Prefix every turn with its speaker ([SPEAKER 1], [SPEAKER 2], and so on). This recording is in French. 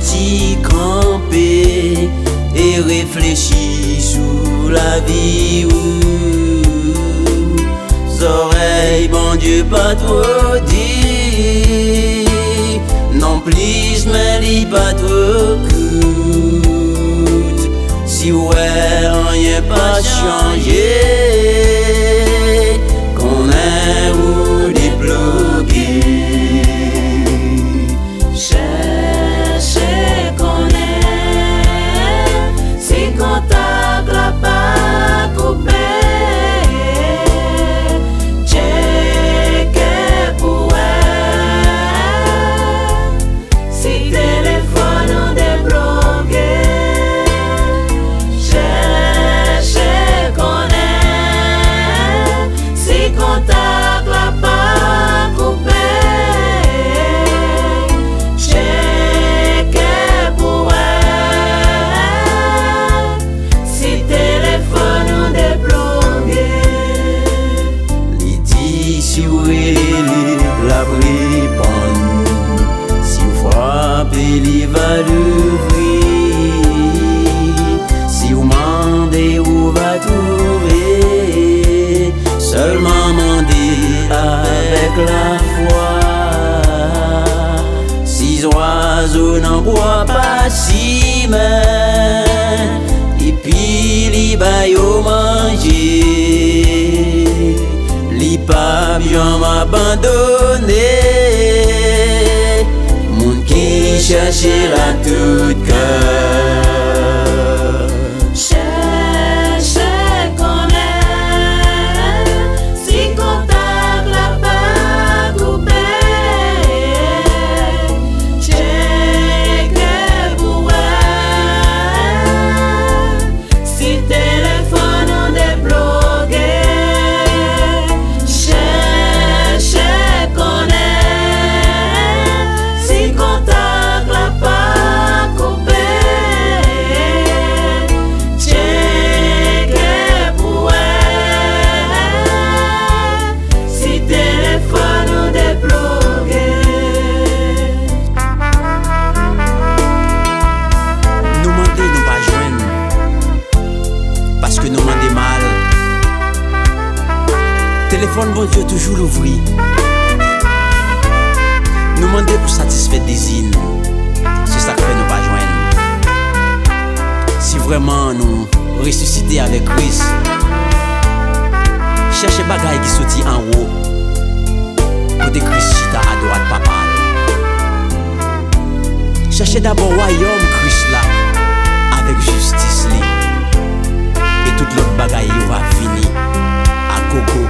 [SPEAKER 1] t'y camper et réfléchis sur la vie ou oreilles, bon Dieu, pas trop dit. Non plus, mais li pas trop coûte. Si ouais, rien pas changé, qu'on est ou débloqué.
[SPEAKER 2] Cherchez qu'on est, si contact la pas coupé.
[SPEAKER 1] Il va l'ouvrir. Si vous mandez où va trouver, seulement mandez avec la foi. Si oiseaux n'en boit pas si main, et puis li ba yo manger, li pas bien m'abandonner. Chercher la toute cœur.
[SPEAKER 2] Cherchez qu'on est, si contact la pas coupé. Checkez pour si téléphone on débloqué. Cherchez qu'on est, si contact
[SPEAKER 1] téléphone, bon Dieu, toujours l'ouvrir. Nous demander pour satisfaire des îles. C'est ça que fait nous pas joindre. Si vraiment nous ressusciter avec Christ, cherchez bagaille qui sortit en haut. Côté Christ chita à droite papa. Cherchez d'abord royaume Christ là, avec justice li. Et toute l'autre bagaille va finir à coco.